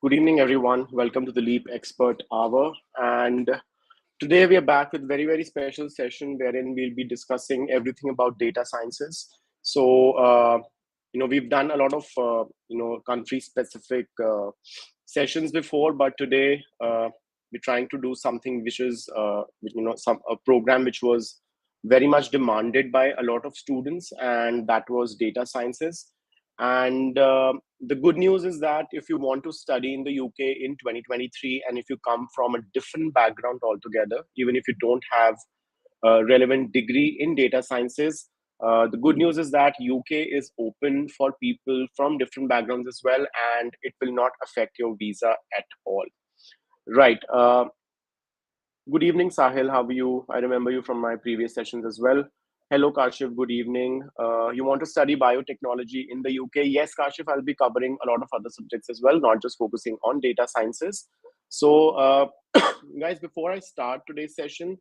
Good evening, everyone. Welcome to the Leap Expert Hour. And today we are back with very special session wherein we'll be discussing everything about data sciences. We've done a lot of, country-specific sessions before, but today we're trying to do something which is, a program which was very much demanded by a lot of students, and that was data sciences. And the good news is that if you want to study in the UK in 2023, and if you come from a different background altogether, even if you don't have a relevant degree in data sciences, the good news is that UK is open for people from different backgrounds as well, and it will not affect your visa at all. Right. Good evening, Sahil. How are you? I remember you from my previous sessions as well. Hello, Kashif. Good evening. You want to study biotechnology in the UK? Yes, Kashif, I'll be covering a lot of other subjects as well, not just focusing on data sciences. So, guys, before I start today's session,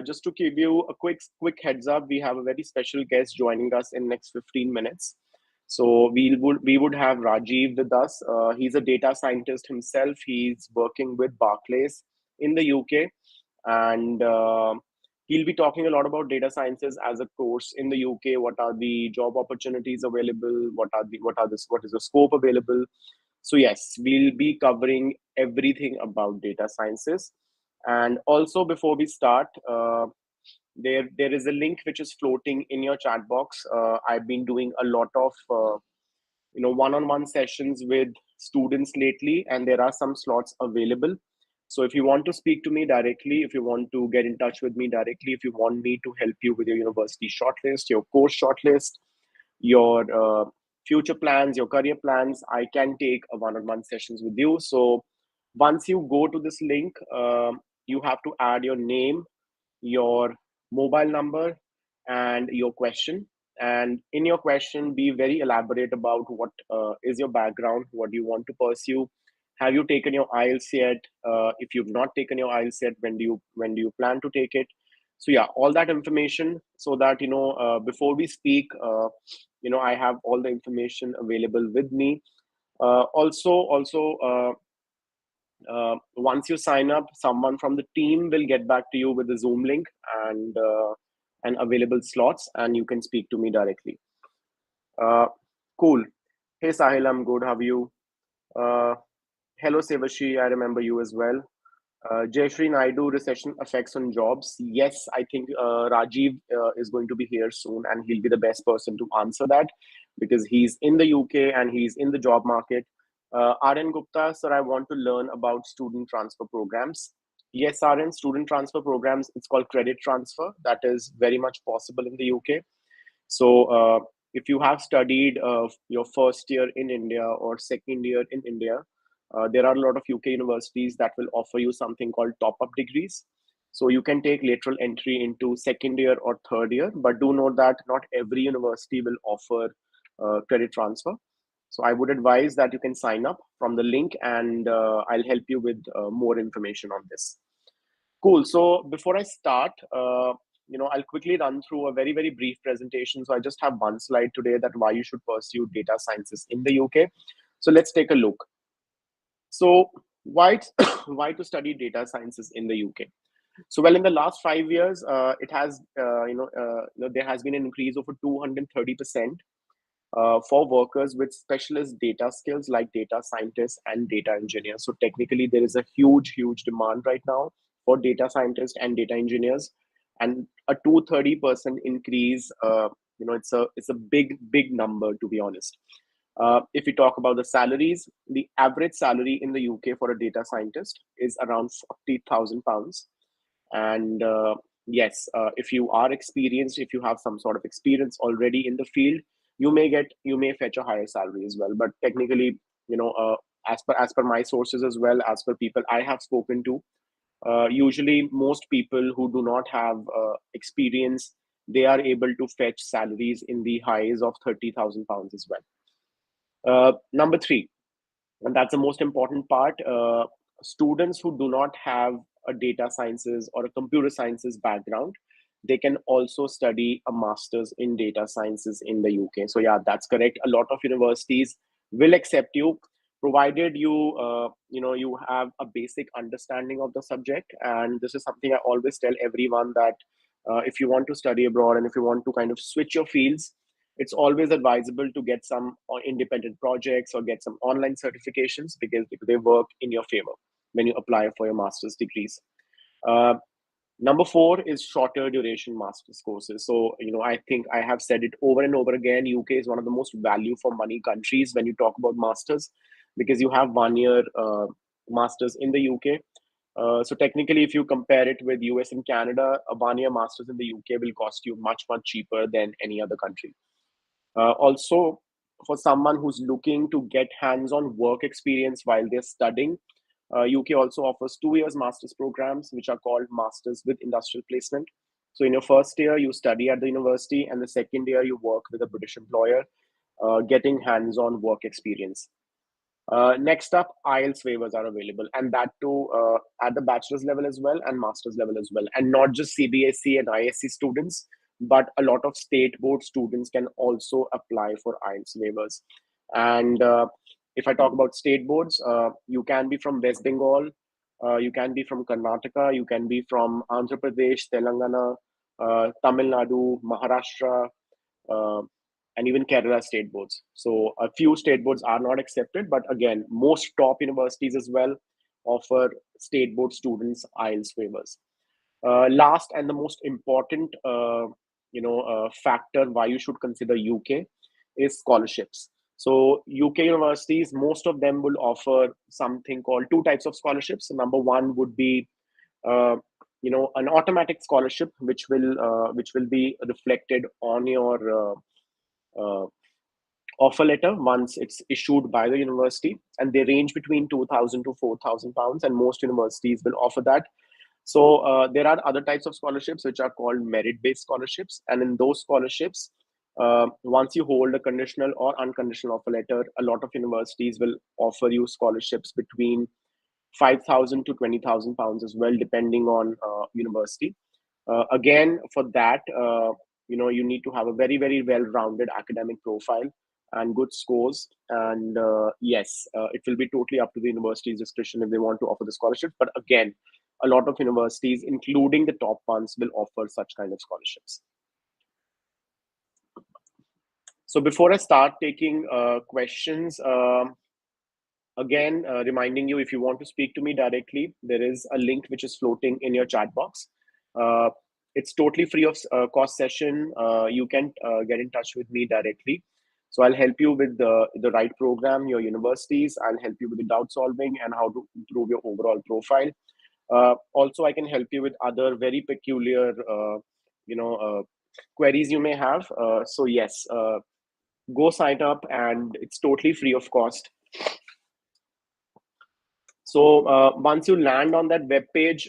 just to give you a quick heads up, we have a very special guest joining us in next 15 minutes. So we would have Rajeev with us. He's a data scientist himself. He's working with Barclays in the UK, and he'll be talking a lot about data sciences as a course in the UK. What are the job opportunities available? What is the scope available? So yes, we'll be covering everything about data sciences. And also, before we start, there is a link which is floating in your chat box. I've been doing a lot of one-on-one sessions with students lately, and there are some slots available. So if you want to speak to me directly, if you want to get in touch with me directly, if you want me to help you with your university shortlist, your course shortlist, your future plans, your career plans, I can take a one-on-one sessions with you. So once you go to this link, you have to add your name, your mobile number, and your question. And in your question, be very elaborate about what is your background, what do you want to pursue, have you taken your IELTS yet? If you've not taken your IELTS yet, when do you plan to take it? So yeah, all that information, so that before we speak, I have all the information available with me. Once you sign up, someone from the team will get back to you with the Zoom link and available slots, and you can speak to me directly. Uh, cool. Hey Sahil, I'm good. How are you? Uh, Hello Sevashi, I remember you as well. Jayashri Naidu, recession effects on jobs. Yes, I think Rajiv is going to be here soon, and he'll be the best person to answer that because he's in the UK and he's in the job market. RN Gupta, sir, I want to learn about student transfer programs. Yes, RN, student transfer programs, it's called credit transfer. That is very much possible in the UK. So, if you have studied your first year in India or second year in India, there are a lot of UK universities that will offer you something called top-up degrees. So you can take lateral entry into second year or third year, but do note that not every university will offer credit transfer. So I would advise that you can sign up from the link, and I'll help you with more information on this. Cool. So before I start, I'll quickly run through a very brief presentation. So I just have one slide today that why you should pursue data sciences in the UK. So let's take a look. So why why to study data sciences in the UK? So well, in the last 5 years, it has there has been an increase of 230% for workers with specialist data skills like data scientists and data engineers. So technically, there is a huge demand right now for data scientists and data engineers, and a 230% increase. It's a big number, to be honest. If we talk about the salaries, the average salary in the UK for a data scientist is around £40,000. And yes, if you are experienced, if you have some sort of experience already in the field, you may fetch a higher salary as well. But technically, as per my sources as well, as per people I have spoken to, usually most people who do not have experience, they are able to fetch salaries in the highs of £30,000 as well. Number three, and that's the most important part, students who do not have a data sciences or a computer sciences background, they can also study a master's in data sciences in the UK. So yeah, that's correct. A lot of universities will accept you. provided you have a basic understanding of the subject. And this is something I always tell everyone, that if you want to study abroad and if you want to kind of switch your fields, it's always advisable to get some independent projects or get some online certifications, because they work in your favor when you apply for your master's degrees. Uh, Number four is shorter duration master's courses. So, I think I have said it over and over again. UK is one of the most value for money countries when you talk about masters, because you have 1 year masters in the UK. So technically, if you compare it with US and Canada, a 1 year masters in the UK will cost you much, much cheaper than any other country. Also, for someone who's looking to get hands-on work experience while they're studying, UK also offers 2 years master's programs, which are called Masters with Industrial Placement. So in your first year, you study at the university, and the second year, you work with a British employer, getting hands-on work experience. Next up, IELTS waivers are available, and that too at the bachelor's level as well and master's level as well, and not just CBSE and ISC students, but a lot of state board students can also apply for IELTS waivers. And if I talk about state boards, you can be from West Bengal, you can be from Karnataka, you can be from Andhra Pradesh, Telangana, Tamil Nadu, Maharashtra, uh, and even Kerala state boards. So a few state boards are not accepted, but again, most top universities as well offer state board students IELTS waivers. Last and the most important, factor why you should consider UK is scholarships. So UK universities, most of them will offer something called two types of scholarships. So number one would be uh, an automatic scholarship, which will be reflected on your uh, offer letter once it's issued by the university, and they range between 2,000 to 4,000 pounds, and most universities will offer that. So there are other types of scholarships which are called merit-based scholarships, and in those scholarships, once you hold a conditional or unconditional offer letter, a lot of universities will offer you scholarships between 5,000 to 20,000 pounds as well, depending on university. Again, for that, you need to have a very, very well-rounded academic profile and good scores. And yes, it will be totally up to the university's discretion if they want to offer the scholarship. But again, a lot of universities, including the top ones, will offer such kind of scholarships. So before I start taking questions, again, reminding you, if you want to speak to me directly, there is a link which is floating in your chat box. Uh, it's totally free of cost session. You can get in touch with me directly. So I'll help you with the right program, your universities. I'll help you with the doubt solving and how to improve your overall profile. Also, I can help you with other very peculiar, queries you may have. So yes, go sign up, and it's totally free of cost. So once you land on that web page,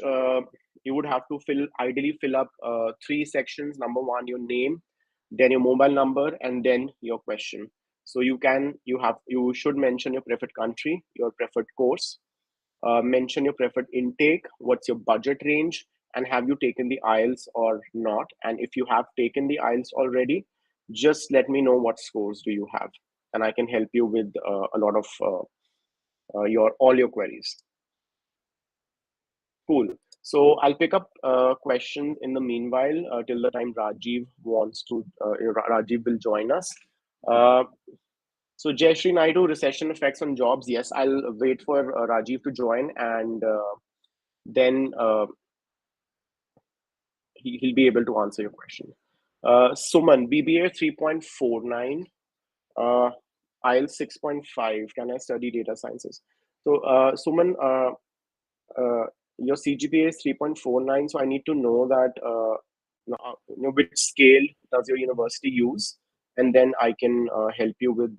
you would have to ideally fill up three sections. Number one, your name, then your mobile number, and then your question. So you should mention your preferred country, your preferred course, mention your preferred intake, what's your budget range, and have you taken the IELTS or not? And if you have taken the IELTS already, just let me know what scores do you have, and I can help you with a lot of all your queries. Cool. So I'll pick up questions in the meanwhile till the time Rajeev wants to. Rajeev will join us. Uh, so Jayashree Naidu, recession effects on jobs. Yes, I'll wait for Rajeev to join, and then he'll be able to answer your question. Suman, BBA 3.49, IELTS 6.5. Can I study data sciences? So Suman, your CGPA is 3.49, so I need to know that which scale does your university use, and then I can help you with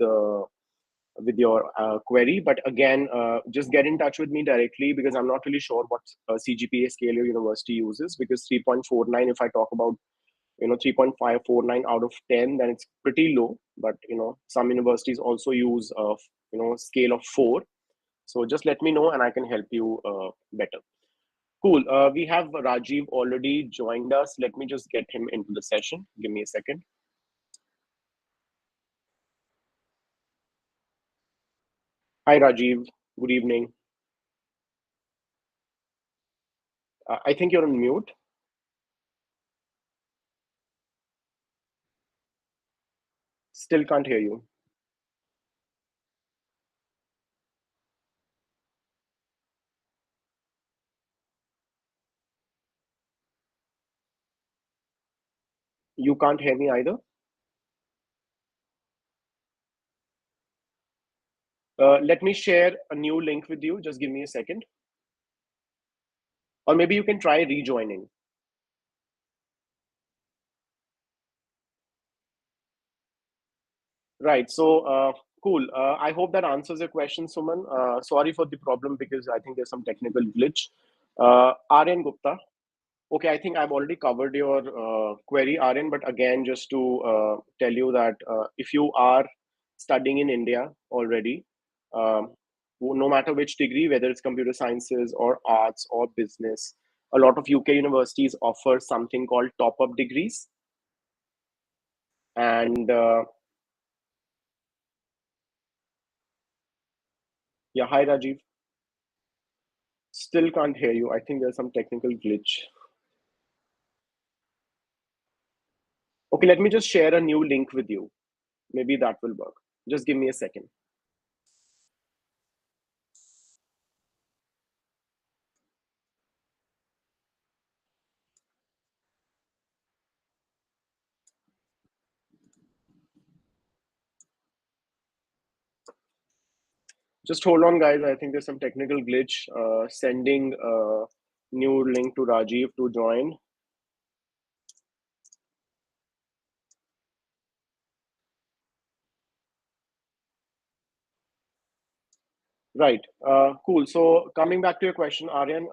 your query. But again, just get in touch with me directly, because I'm not really sure what CGPA scale your university uses. Because 3.49, if I talk about 3.549 out of 10, then it's pretty low. But some universities also use scale of 4. So just let me know, and I can help you better. Cool. We have Rajeev already joined us. Let me just get him into the session. Give me a second. Hi, Rajiv. Good evening. I think you're on mute. Still can't hear you. You can't hear me either. Let me share a new link with you. Just give me a second. Or maybe you can try rejoining. Right. So, cool. I hope that answers your question, Suman. Sorry for the problem because I think there's some technical glitch. Aryan Gupta. Okay, I think I've already covered your query, Aryan, but again, just to tell you that if you are studying in India already, um, no matter which degree, whether it's computer sciences or arts or business, a lot of UK universities offer something called top-up degrees. And yeah, hi, Rajiv. Still can't hear you. I think there's some technical glitch. Okay, let me just share a new link with you. Maybe that will work. Just give me a second. Just hold on, guys. I think there's some technical glitch. Sending a new link to Rajiv to join. Right. Cool. So coming back to your question, Aryan.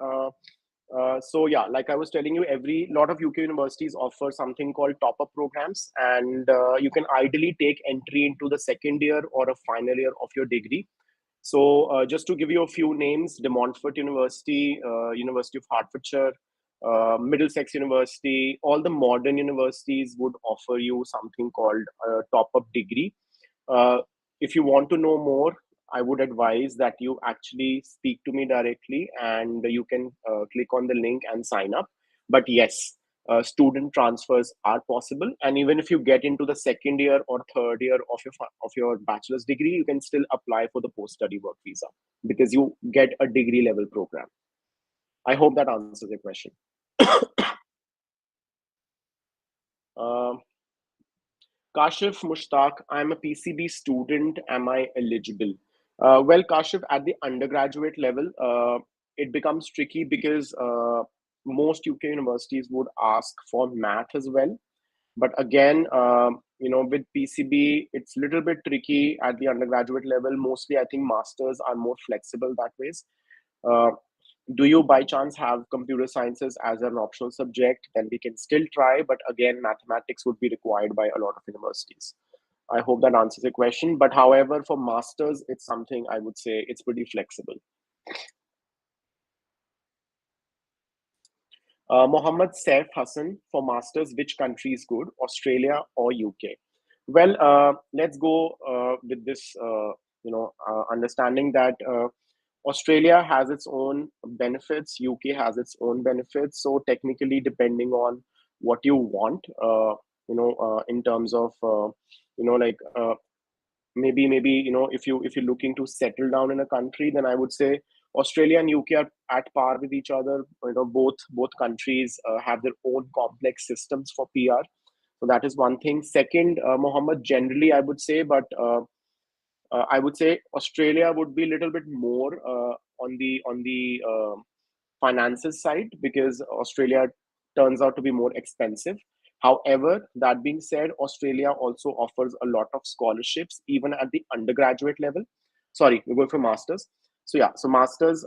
So yeah, like I was telling you, every lot of UK universities offer something called top-up programs, and you can ideally take entry into the second year or a final year of your degree. So just to give you a few names, De Montfort University, University of Hertfordshire, Middlesex University, all the modern universities would offer you something called a top-up degree. Uh, if you want to know more, I would advise that you actually speak to me directly and you can click on the link and sign up. But yes, student transfers are possible. And even if you get into the second year or third year of your bachelor's degree, you can still apply for the post study work visa because you get a degree level program. I hope that answers your question. Um, Kashif Mushtaq, I'm a PCB student. Am I eligible? Well, Kashif, at the undergraduate level, it becomes tricky because most UK universities would ask for math as well. But again, with PCB, it's a little bit tricky at the undergraduate level. Mostly, I think masters are more flexible that ways. Uh, do you by chance have computer sciences as an optional subject? Then we can still try, but again, mathematics would be required by a lot of universities. I hope that answers your question. But however, for masters, it's something I would say it's pretty flexible. Mohammed Saif Hassan for masters, which country is good, Australia or UK? Well, let's go with this, understanding that Australia has its own benefits, UK has its own benefits. So technically, depending on what you want, in terms of, like maybe if you're looking to settle down in a country, then I would say Australia and UK are at par with each other. Both countries have their own complex systems for PR. So that is one thing. Second, Mohammed, generally I would say, but I would say Australia would be a little bit more on the finances side because Australia turns out to be more expensive. However, that being said, Australia also offers a lot of scholarships even at the undergraduate level. Sorry, we're going for masters. So yeah, so masters,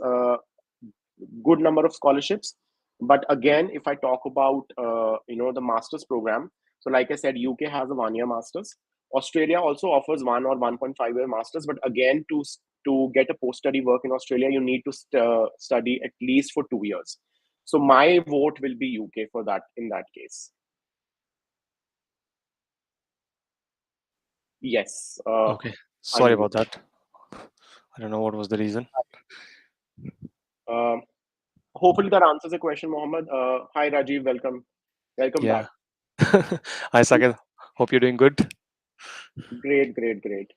good number of scholarships. But again, if I talk about the masters program, so like I said, UK has a 1 year masters. Australia also offers 1 or 1.5 year masters, but again, to get a post study work in Australia, you need to study at least for 2 years. So my vote will be UK for that in that case. Yes, Okay, sorry Aryan about Gupta. that. I don't know what was the reason. Uh, Hopefully that answers the question, Mohammed. Hi, Rajiv. Welcome. Welcome back. Yeah. Hi, Saket. Hope you're doing good. Great, great, great.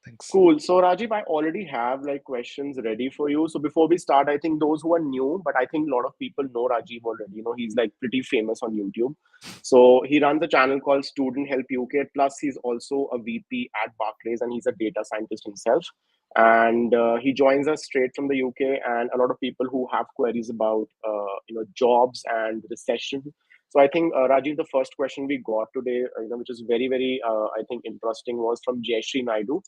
Thanks. Cool. So, Rajiv, I already have like questions ready for you. So, before we start, I think those who are new, but I think a lot of people know Rajiv already. He's like pretty famous on YouTube. So, he runs a channel called Student Help UK. Plus, he's also a VP at Barclays and he's a data scientist himself. And he joins us straight from the UK. And a lot of people who have queries about, jobs and recession. So, I think, Rajiv, the first question we got today, which is very, very, I think, interesting was from Jayashree Naidu.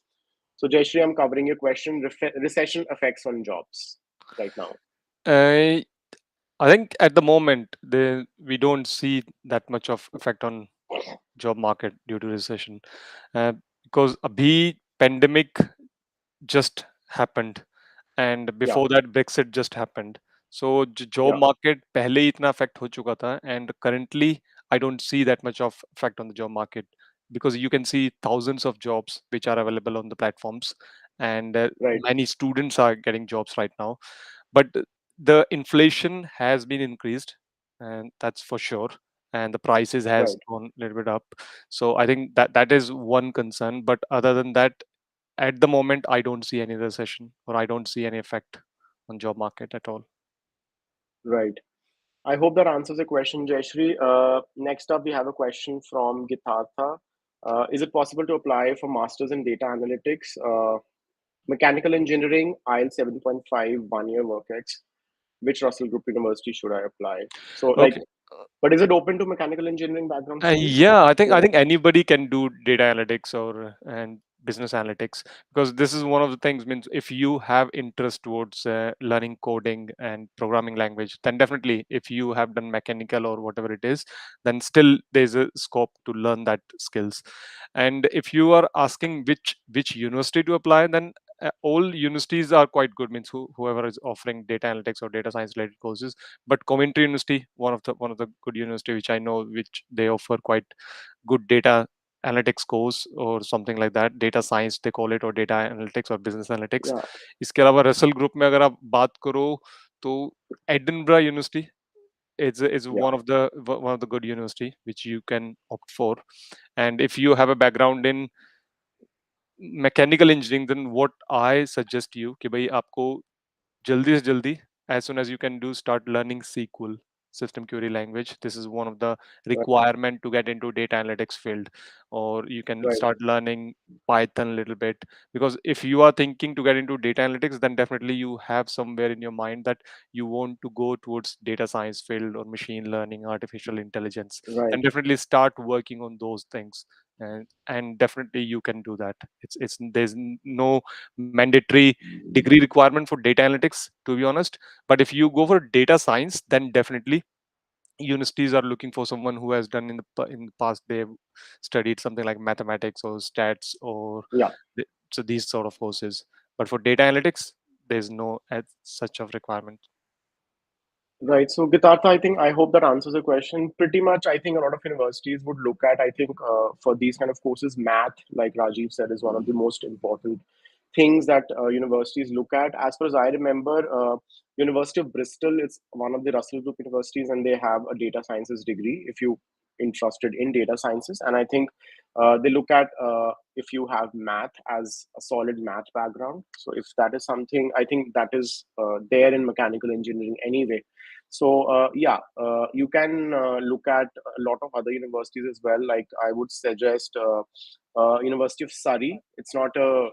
So, Jayshree, I'm covering your question recession effects on jobs right now. Uh, I think at the moment we don't see that much of effect on job market due to recession, uh, because abhi pandemic just happened, and Yeah, before that Brexit just happened. So job yeah, market पहले ही इतना affect हो चुका था, and currently I don't see that much of effect on the job market, because you can see thousands of jobs which are available on the platforms, and right, many students are getting jobs right now. But the inflation has been increased, and that's for sure, and the prices has right, gone a little bit up. So I think that is one concern, but other than that, at the moment I don't see any recession, or I don't see any effect on job market at all. right. I hope that answers the question, Jayshree. Next up, we have a question from Gitartha. Is it possible to apply for Masters in Data Analytics, Mechanical Engineering, IELTS 7.5, 1 year work ex? Which Russell Group University should I apply? So, like, Okay. but is it open to mechanical engineering background students? Yeah, I Yeah, think anybody can do data analytics or and business analytics, because this is one of the things. Means if you have interest towards learning coding and programming language, then definitely if you have done mechanical or whatever it is, then still there's a scope to learn that skills. And if you are asking which university to apply, then all universities are quite good. Means whoever is offering data analytics or data science related courses. But Coventry University, one of the good university which I know, which they offer quite good data analytics course or something like that, data science they call it, or data analytics or business analytics. yeah, इसके अलावा Russell group में अगर आप बात करो तो Edinburgh university is yeah, one of the good university which you can opt for. And if you have a background in mechanical engineering, then what I suggest you कि भाई आपको जल्दी से जल्दी, as soon as you can do, start learning SQL, system query language. This is one of the right, requirement to get into data analytics field. Or you can right, start learning Python a little bit, because if you are thinking to get into data analytics, then definitely you have somewhere in your mind that you want to go towards data science field or machine learning, artificial intelligence. right, Then definitely start working on those things, and definitely you can do that. It's there's no mandatory degree requirement for data analytics, to be honest. But if you go for data science, then definitely universities are looking for someone who has done in the past, they've studied something like mathematics or stats or yeah. so these sort of courses. But for data analytics, there's no as such of requirement. Right. So, Gitartha, I think I hope that answers the question. Pretty much, I think a lot of universities would look at, I think, for these kind of courses, math, like Rajiv said, is one of the most important things that universities look at. As far as I remember, University of Bristol, it's one of the Russell Group universities, and they have a data sciences degree if you interested in data sciences. And I think they look at if you have math as a solid math background. So if that is something, I think that is there in mechanical engineering anyway. So yeah, you can look at a lot of other universities as well. Like I would suggest University of Surrey. It's not a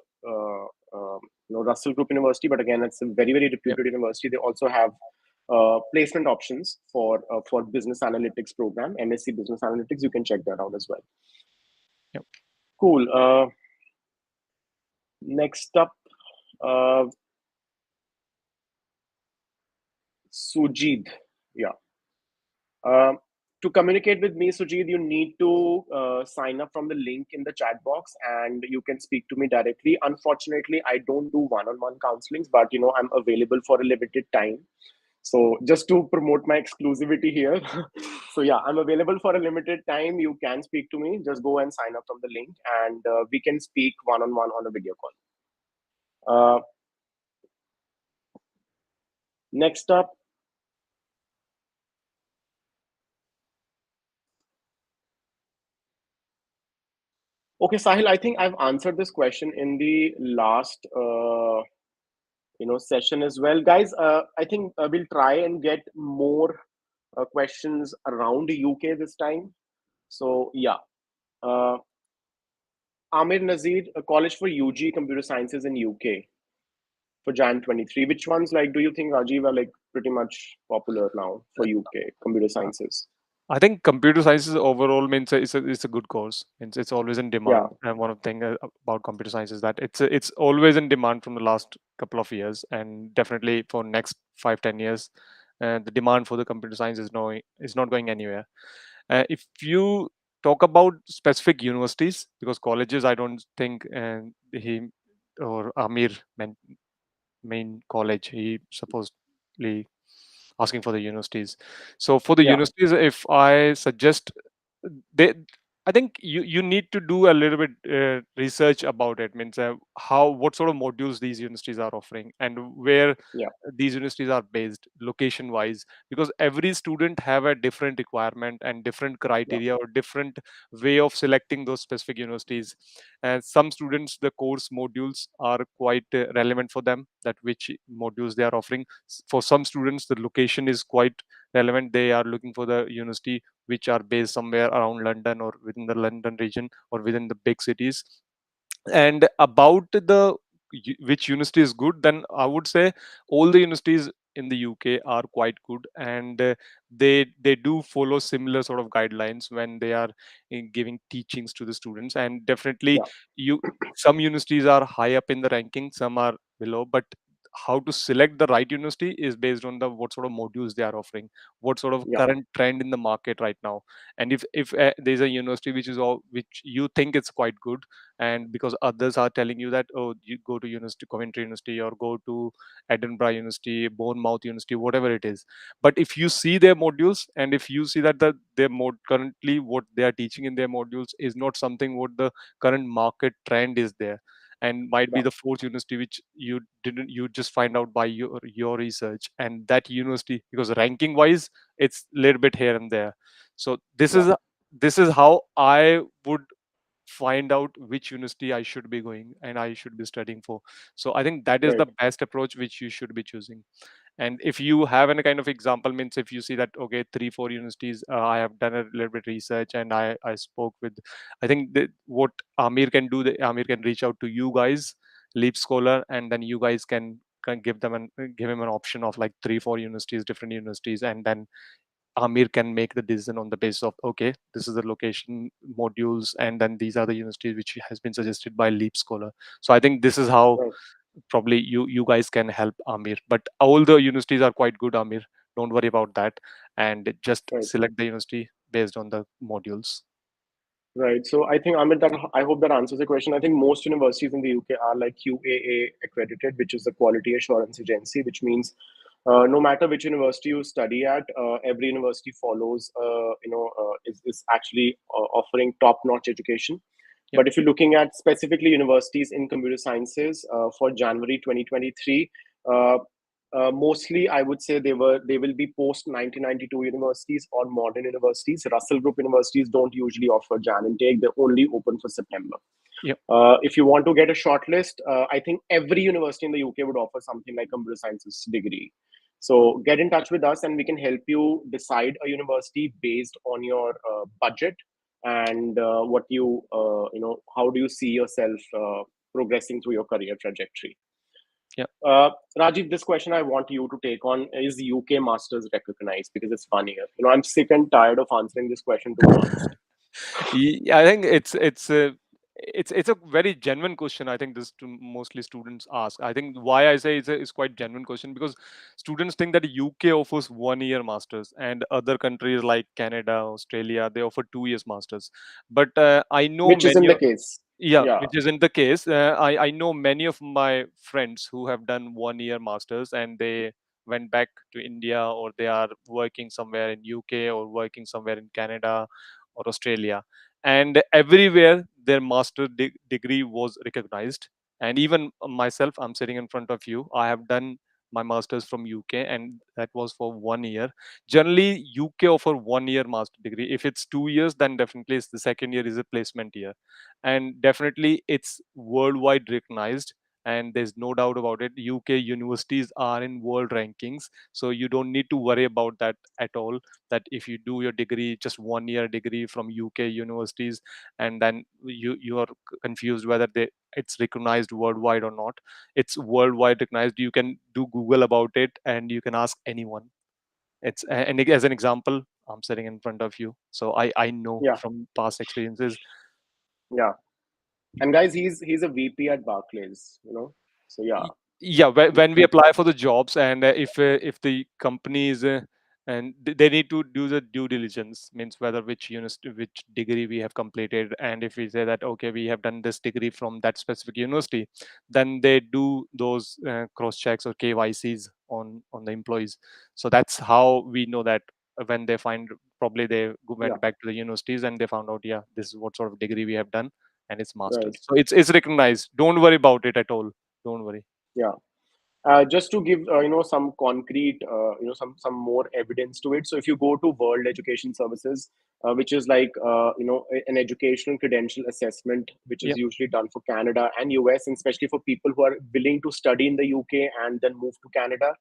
Russell Group University, but again, it's a very very Yep. reputed university. They also have placement options for business analytics program, MSc Business Analytics. You can check that out as well. Yep. Cool. Next up, uh, Sujid. Yeah. Um, to communicate with me, Sujit, you need to sign up from the link in the chat box, and you can speak to me directly. Unfortunately, I don't do one-on-one counselings, but I'm available for a limited time. So just to promote my exclusivity here, so yeah, I'm available for a limited time. You can speak to me. Just go and sign up from the link, and we can speak one-on-one on a video call. Next up, okay, Sahil, I think I've answered this question in the last session as well. Guys, I think we'll try and get more questions around UK this time. So yeah, uh, Amir Nazir, a college for UG computer sciences in UK for Jan 23. Which ones, like, do you think, Rajiv, are like pretty much popular now for UK computer sciences? I think computer sciences overall means it's a good course. It's always in Yeah, demand. And one of the thing about computer science is that it's always in demand from the last couple of years, and definitely for next 5-10 years, the demand for the computer science is not going anywhere. If you talk about specific universities, because colleges, I don't think he or Amir main college he supposedly asking for the universities. So for the yeah, universities, if I suggest, they I think you need to do a little bit research about it. Means how what sort of modules these universities are offering and where yeah, these universities are based location wise, because every student have a different requirement and different yeah, criteria or different way of selecting those specific universities. And some students, the course modules are quite relevant for them, that which modules they are offering. For some students, the location is quite relevant. They are looking for the university which are based somewhere around London or within the London region or within the big cities. And about the which university is good, then I would say all the universities in the UK are quite good, and they do follow similar sort of guidelines when they are giving teachings to the students. And definitely, yeah, you some universities are high up in the ranking, some are below, but how to select the right university is based on the what sort of modules they are offering, what sort of yeah, current trend in the market right now. And if there's a university which is all which you think it's quite good, and because others are telling you that, oh, you go to university, Coventry University, or go to Edinburgh University, Bournemouth University, whatever it is. But if you see their modules, and if you see that their mod currently what they are teaching in their modules is not something what the current market trend is there, and might be yeah, the fourth university which you just find out by your research, and that university, because ranking wise it's a little bit here and there. So this yeah. is how I would find out which university I should be going and I should be studying for. So I think that is Right. the best approach which you should be choosing. And if you have any kind of example, means if you see that, okay, 3-4 universities, I have done a little bit research and I spoke with, I think that what Amir can do, that Amir can reach out to you guys, LeapScholar, and then you guys can give him an option of like 3-4 universities, different universities, and then Amir can make the decision on the basis of, okay, this is the location modules, and then these are the universities which has been suggested by LeapScholar. So I think this is how Right. probably you guys can help Amir. But all the universities are quite good, Amir. Don't worry about that, and just Right. select the university based on the modules. Right. So I think, Amit, that I hope that answers the question. I think most universities in the UK are like QAA accredited, which is the Quality Assurance Agency, which means no matter which university you study at, every university follows, is actually offering top-notch education. Yep. But if you're looking at specifically universities in computer sciences for January 2023, uh, mostly I would say they will be post 1992 universities or modern universities. Russell Group universities don't usually offer Jan intake; they're only open for September. Yep. If you want to get a shortlist, I think every university in the UK would offer something like computer sciences degree. So get in touch with us, and we can help you decide a university based on your budget and what how do you see yourself progressing through your career trajectory. Yep. Rajiv, this question I want you to take on is UK Masters recognized because it's funnier. I'm sick and tired of answering this question, to be honest. Yeah, I think it's a very genuine question. I think this mostly students ask. I think why I say it's quite genuine question, because students think that UK offers 1 year masters and other countries like Canada, Australia, they offer 2 years masters. But I know Which isn't many the case. yeah, Yeah, which isn't the case. I know many of my friends who have done 1 year masters and they went back to India, or they are working somewhere in UK or working somewhere in Canada or Australia, and everywhere their degree was recognized. And even myself, I'm sitting in front of you. I have done my master's from UK, and that was for 1 year. Generally, UK offer 1 year master degree. If it's 2 years, then definitely it's the second year is a placement year, and definitely it's worldwide recognized. And there's no doubt about it. UK universities are in world rankings, so you don't need to worry about that at all. That if you do your degree, just 1 year degree from UK universities, and then you are confused whether it's recognized worldwide or not. It's worldwide recognized. You can do Google about it, and you can ask anyone. And as an example, I'm sitting in front of you, so I know Yeah, from past experiences. yeah. And guys, he's a VP at Barclays, you know. So yeah, Yeah, he, when we he apply for the jobs, and if the companies and they need to do the due diligence, means whether which degree we have completed. And if we say that okay, we have done this degree from that specific university, then they do those cross checks or KYCs on the employees. So that's how we know that when they find, probably they yeah, went back to the universities and they found out, yeah, this is what sort of degree we have done, and it's right, masters, so it's recognized. Don't worry about it at all. Don't worry. yeah. Just to give some concrete some more evidence to it. So if you go to World Education Services, which is like an educational credential assessment, which is Yeah. usually done for Canada and US, and especially for people who are willing to study in the UK and then move to Canada.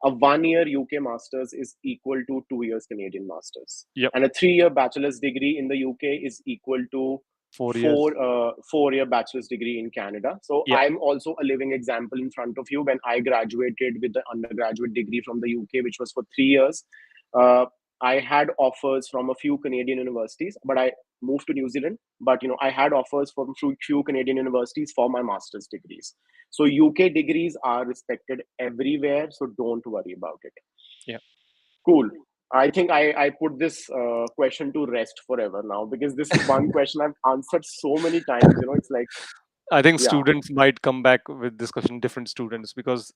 A 1 year UK masters is equal to 2 years Canadian masters, Yep. and a 3 year bachelor's degree in the UK is equal to 4 years. 4 year bachelor's degree in Canada. So Yeah. I'm also a living example in front of you. When I graduated with the undergraduate degree from the UK, which was for 3 years, uh, I had offers from a few Canadian universities, but I moved to New Zealand. But I had offers from few Canadian universities for my master's degrees. So UK degrees are respected everywhere. So don't worry about it. Yeah. Cool. I think I put this question to rest forever now, because this is one question I've answered so many times. It's like, I think yeah, students might come back with this question, different students, because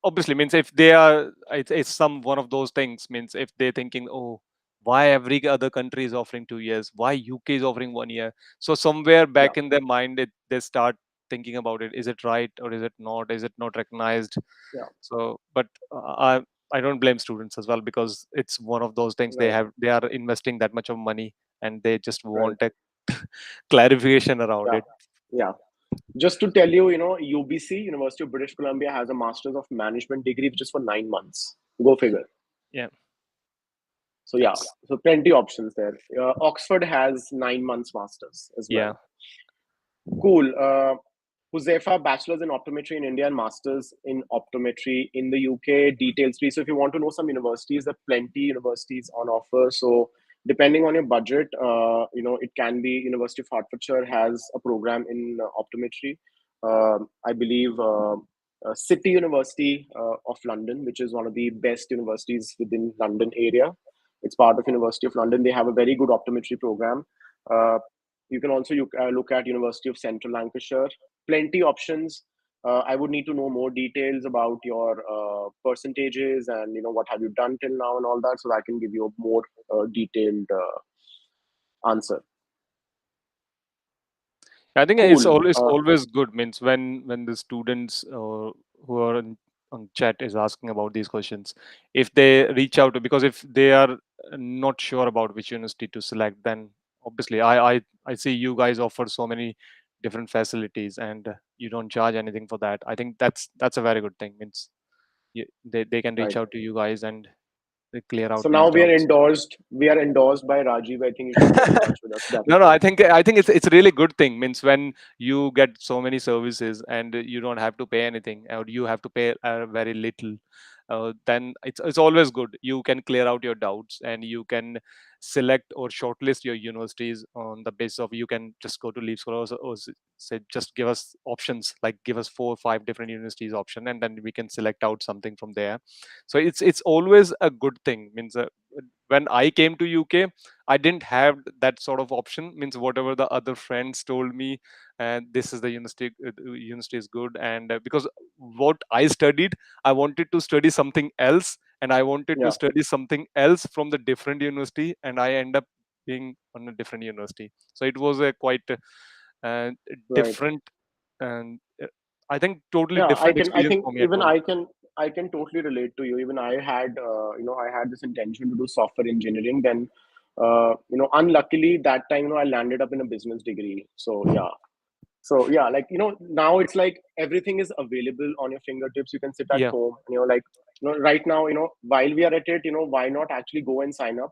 obviously means if they are, it's some one of those things, means if they're thinking, oh, why every other country is offering 2 years, why UK is offering 1 year? So somewhere yeah, back in their mind, they start thinking about it. Is it right or is it not? Is it not recognized? yeah, So, but I don't blame students as well, because it's one of those things. right, They are investing that much of money, and they just right, want a clarification around yeah, it. yeah. Just to tell you, UBC, University of British Columbia, has a Masters of Management degree, which is for 9 months. Go figure. Yeah. So yeah, That's so plenty options there. Oxford has 9 months masters as well. yeah. Cool. Huzefa, bachelor's in optometry in India and master's in optometry in the UK. Details please. So if you want to know some universities, there are plenty universities on offer. So depending on your budget, it can be University of Hertfordshire has a program in optometry. I believe City University of London, which is one of the best universities within London area. It's part of University of London. They have a very good optometry program. Uh, you can also look at University of Central Lancashire. Plenty options. I would need to know more details about your percentages and what have you done till now and all that, so that I can give you a more detailed answer. I think Cool. it's always good, means when the students who are on chat is asking about these questions, if they reach out, because if they are not sure about which university to select, then obviously I see you guys offer so many different facilities, and you don't charge anything for that. I think that's a very good thing. Means they can reach Right. out to you guys and they clear So out now these we are doubts. endorsed. We are endorsed by Rajiv. I think you should get in touch with us No, no, directly. I think it's a really good thing. Means when you get so many services and you don't have to pay anything, or you have to pay very little, then it's always good. You can clear out your doubts, and you can select or shortlist your universities on the basis of, you can just go to LeapScholar, or say just give us options, like give us 4 or 5 different universities option, and then we can select out something from there. So it's always a good thing. Means when I came to UK, I didn't have that sort of option. Means whatever the other friends told me, and this is the university, university is good, and because what I studied, I wanted to study something else, and I wanted to Yeah. study something else from the different university, and I end up being on a different university. So it was a quite uh, Right. different, and I think totally Yeah. I different can. I experience think for me at even all. I can. I can totally relate to you. Even I had, I had this intention to do software engineering. Then, unluckily that time, I landed up in a business degree. So yeah. So yeah, like now it's like everything is available on your fingertips. You can sit at Yeah, home. Right now, while we are at it, why not actually go and sign up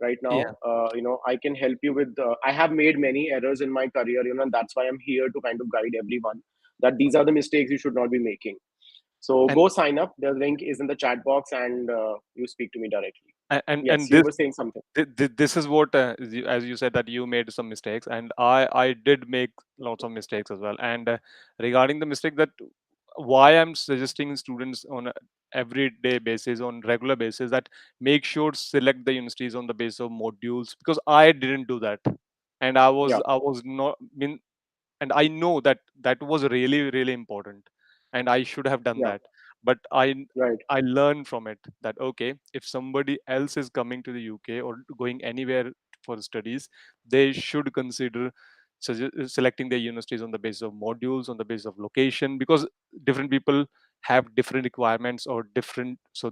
right yeah. now? I can help you with. I have made many errors in my career, and that's why I'm here to kind of guide everyone that these are the mistakes you should not be making. So And go sign up. The link is in the chat box, and you speak to me directly. Yes, and you were saying something. this is what as you said that you made some mistakes, and I did make lots of mistakes as well. And regarding the mistake, that why I'm suggesting students on a everyday basis, on regular basis, that make sure select the universities on the basis of modules, because I didn't do that. And Yeah, I was not mean, and I know that that was really really important, and I should have done yeah, that. But right. I learned from it that okay, if somebody else is coming to the UK or going anywhere for studies, they should consider selecting their universities on the basis of modules, on the basis of location, because different people have different requirements or different, so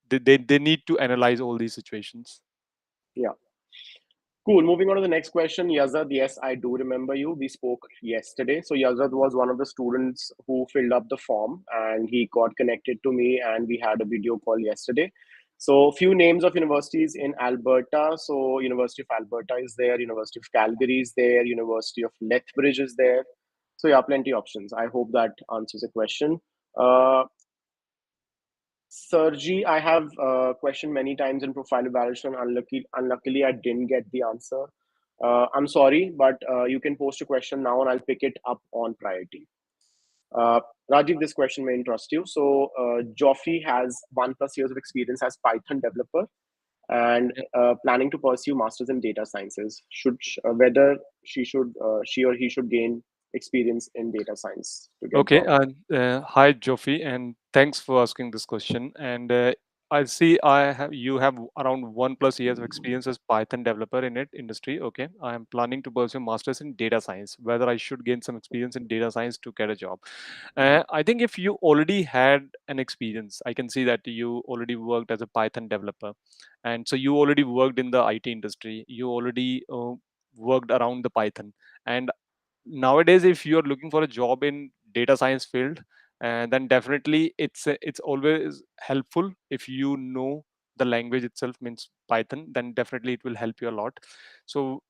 they need to analyze all these situations. Yeah. Cool. Moving on to the next question. Yazad, yes, I do remember you. We spoke yesterday. So Yazad was one of the students who filled up the form and he got connected to me and we had a video call yesterday. So few names of universities in Alberta. So University of Alberta is there, University of Calgary is there, University of Lethbridge is there. So yeah, plenty options. I hope that answers the question. Uh, Sergi, I have questioned many times in profile evaluation. Unluckily, I didn't get the answer. I'm sorry, but you can post a question now and I'll pick it up on priority. Uh, Rajiv, this question may interest you. So, Joffy has 1+ years of experience as Python developer and planning to pursue masters in data sciences. Whether she or he should gain experience in data science to get Okay, job? hi Jofi, and thanks for asking this question. And I see you have around 1+ years of experience as Python developer in it industry. Okay, I am planning to pursue masters in data science. Whether I should gain some experience in data science to get a job? I think if you already had an experience, I can see that you already worked as a Python developer, and so you already worked in the IT industry. You already worked around the Python, and nowadays if you're looking for a job in data science field, then definitely it's always helpful if you know the language itself, means Python, then definitely it will help you a lot. So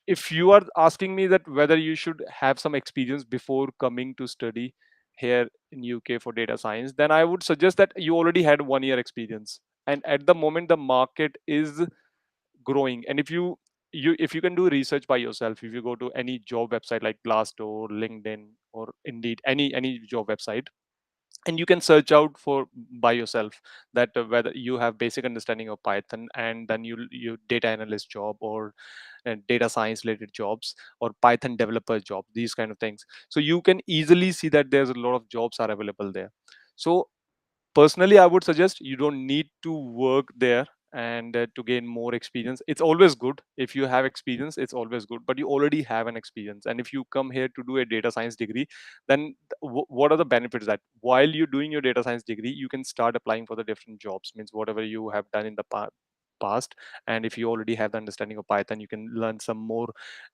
if you are asking me that whether you should have some experience before coming to study here in UK for data science, then I would suggest that you already had 1 year experience, and at the moment the market is growing. And if you can do research by yourself, if you go to any job website like Glassdoor, LinkedIn, or Indeed, any job website, and you can search out for by yourself that whether you have basic understanding of Python, and then you data analyst job, or data science related jobs, or Python developer job, these kind of things. So you can easily see that there's a lot of jobs are available there. So personally I would suggest you don't need to work there, and to gain more experience. It's always good if you have experience, it's always good, but you already have an experience. And if you come here to do a data science degree, then what are the benefits that while you're doing your data science degree, you can start applying for the different jobs, means whatever you have done in the past. And if you already have the understanding of Python, you can learn some more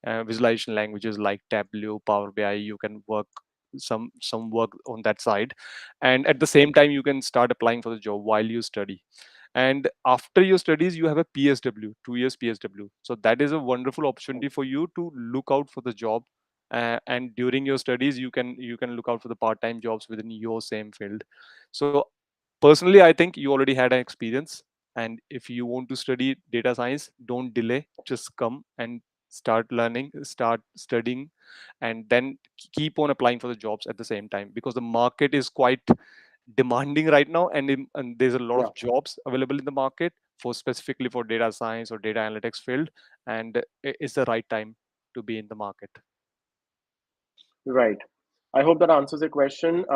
visualization languages like Tableau, Power BI. You can work some work on that side, and at the same time you can start applying for the job while you study. And after your studies you have a PSW, 2 years PSW, so that is a wonderful opportunity for you to look out for the job. And during your studies you can look out for the part-time jobs within your same field. So personally I think you already had an experience, and if you want to study data science, don't delay, just come and start learning, start studying, and then keep on applying for the jobs at the same time, because the market is quite demanding right now, and there's a lot Yeah. of jobs available in the market for specifically for data science or data analytics field, and it's the right time to be in the market. Right. I hope that answers the question.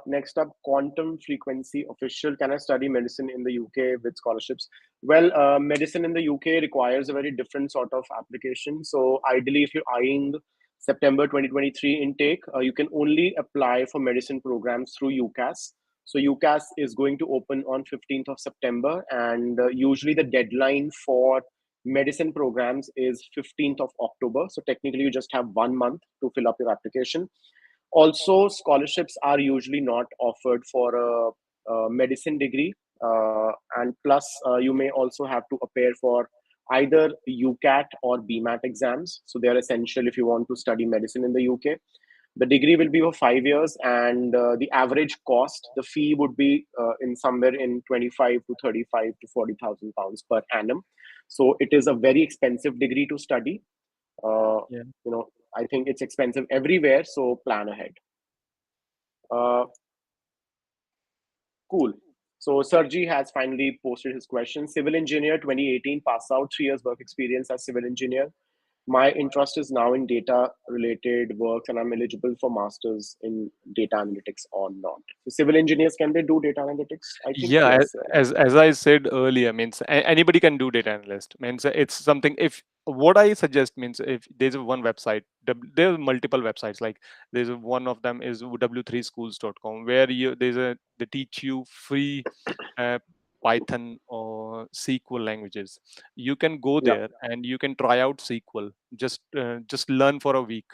Next up, quantum frequency official. Can I study medicine in the UK with scholarships? Well, medicine in the UK requires a very different sort of application. So, ideally, if you're eyeing September 2023 intake, you can only apply for medicine programs through UCAS. So UCAS is going to open on 15th of September, and usually the deadline for medicine programs is 15th of October. So technically, you just have 1 month to fill up your application. Also, scholarships are usually not offered for a medicine degree, and plus you may also have to appear for either UCAT or BMAT exams. So they are essential if you want to study medicine in the UK. The degree will be for 5 years, and the average cost, the fee would be in somewhere in 25 to 35 to 40,000 pounds per annum. So it is a very expensive degree to study. Uh, Yeah. I think it's expensive everywhere, so plan ahead. Uh, cool. So Sergi has finally posted his question. Civil engineer, 2018, pass out, 3 years work experience as civil engineer. My interest is now in data related work, and I'm eligible for masters in data analytics or not. So civil engineers, can they do data analytics? I think Yeah, yes, right? as I said earlier, means anybody can do data analyst. Means it's something. If what I suggest means if there's a one website, there are multiple websites. Like there's one of them is w3schools.com where they teach you free uh, Python or SQL languages. You can go Yeah, there and you can try out SQL. Just learn for a week,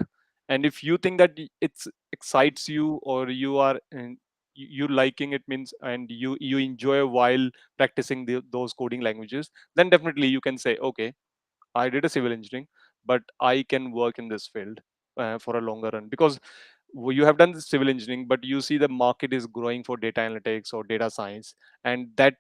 and if you think that it's excites you or you are you liking it means and you enjoy while practicing those coding languages, then definitely you can say, okay, I did a civil engineering, but I can work in this field for a longer run, because you have done the civil engineering, but you see the market is growing for data analytics or data science, and that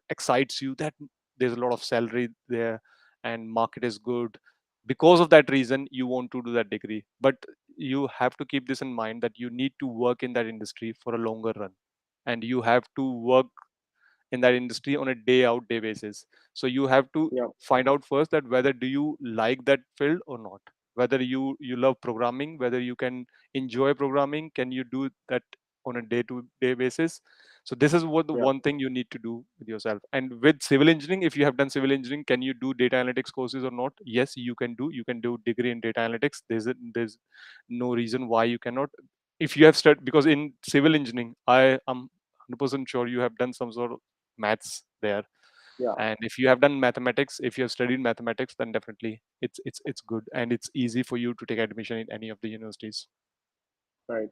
excites you that there's a lot of salary there and market is good. Because of that reason, you want to do that degree, but you have to keep this in mind that you need to work in that industry for a longer run, and you have to work in that industry on a day out day basis. So you have to yeah, find out first that whether do you like that field or not, whether you love programming, whether you can enjoy programming, can you do that on a day to day basis. So this is what the yeah, one thing you need to do with yourself. And with civil engineering, if you have done civil engineering, can you do data analytics courses or not? Yes, you can do degree in data analytics. There's no reason why you cannot. If you have studied, because in civil engineering I am 100% sure you have done some sort of maths there, yeah, and if you have done mathematics, if you have studied mathematics, then definitely it's good and it's easy for you to take admission in any of the universities. right.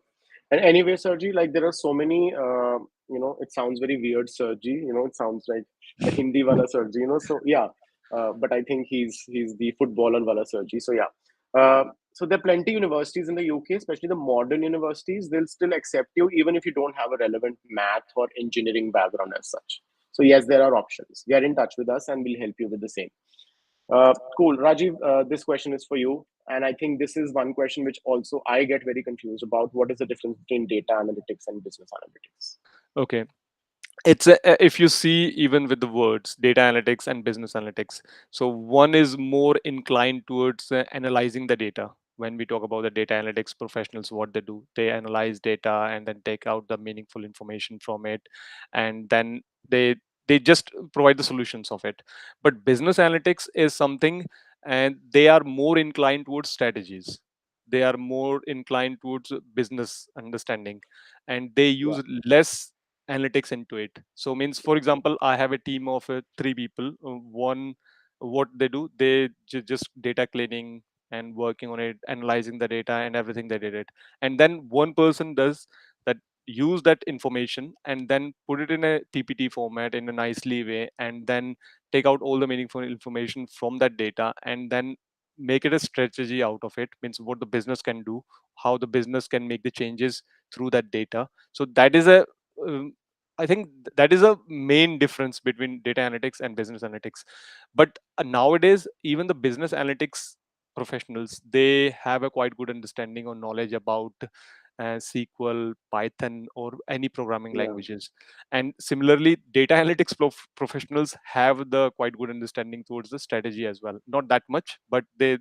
And anyway, Sergi, like there are so many, it sounds very weird, Sergi. It sounds like the Hindi wala Sergi. So yeah. But I think he's the footballer wala Sergi. So yeah. So there are plenty universities in the UK, especially the modern universities. They'll still accept you even if you don't have a relevant math or engineering background as such. So yes, there are options. Get in touch with us, and we'll help you with the same. Cool. Rajiv, this question is for you. And I think this is one question which also I get very confused about. What is the difference between data analytics and business analytics? Okay, if you see even with the words data analytics and business analytics, so one is more inclined towards analyzing the data. When we talk about the data analytics professionals, what they do, they analyze data and then take out the meaningful information from it, and then they just provide the solutions of it. But business analytics is something, and they are more inclined towards strategies, they are more inclined towards business understanding, and they Yeah, use less analytics into it. So means, for example, I have a team of three people. One, what they do, they just data cleaning and working on it, analyzing the data and everything they did it. And then one person does that, use that information and then put it in a TPT format in a nicely way, and then take out all the meaningful information from that data and then make it a strategy out of it. Means what the business can do, how the business can make the changes through that data. So that is a um, I think that is a main difference between data analytics and business analytics. But nowadays, even the business analytics professionals, they have a quite good understanding or knowledge about SQL, Python, or any programming yeah, languages. And similarly, data analytics professionals have the quite good understanding towards the strategy as well. Not that much, but they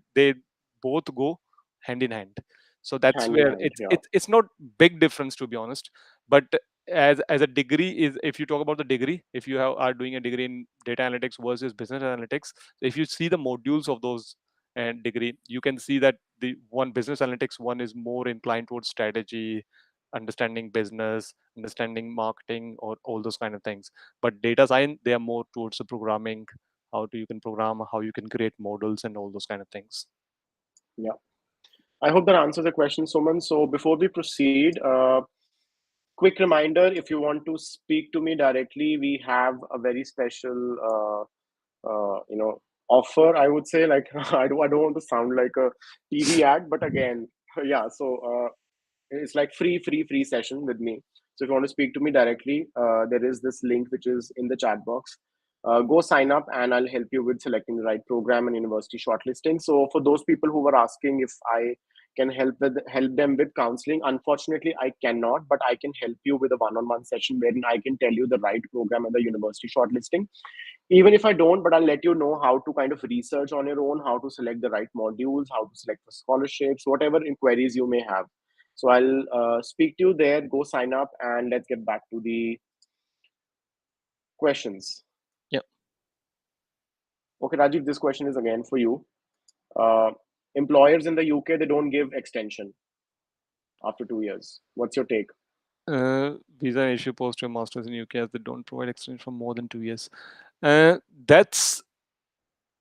both go hand in hand. So that's hand in where hand. it's Yeah, it's it's not big difference, to be honest. But as a degree is, if you talk about the degree, if you are doing a degree in data analytics versus business analytics, if you see the modules of those degree, you can see that the one business analytics one is more inclined towards strategy, understanding business, understanding marketing, or all those kind of things. But data science, they are more towards the programming, how do you can program, how you can create models, and all those kind of things. Yeah. I hope that answers the question, Suman. So before we proceed, quick reminder: if you want to speak to me directly, we have a very special, offer. I would say, like, I don't want to sound like a TV ad, but again, yeah. So it's like free session with me. So if you want to speak to me directly, there is this link which is in the chat box. Go sign up and I'll help you with selecting the right program and university shortlisting. So for those people who were asking if I can help them with counseling, unfortunately I cannot, but I can help you with a one-on-one session wherein I can tell you the right program and the university shortlisting. Even if I don't, but I'll let you know how to kind of research on your own, how to select the right modules, how to select for scholarships, whatever inquiries you may have. So I'll speak to you there. Go sign up, and let's get back to the questions. Yeah. Okay, Rajiv, this question is again for you. Uh, Employers in the UK, they don't give extension after 2 years. What's your take? Visa issue post your masters in UK as they don't provide extension for more than 2 years. That's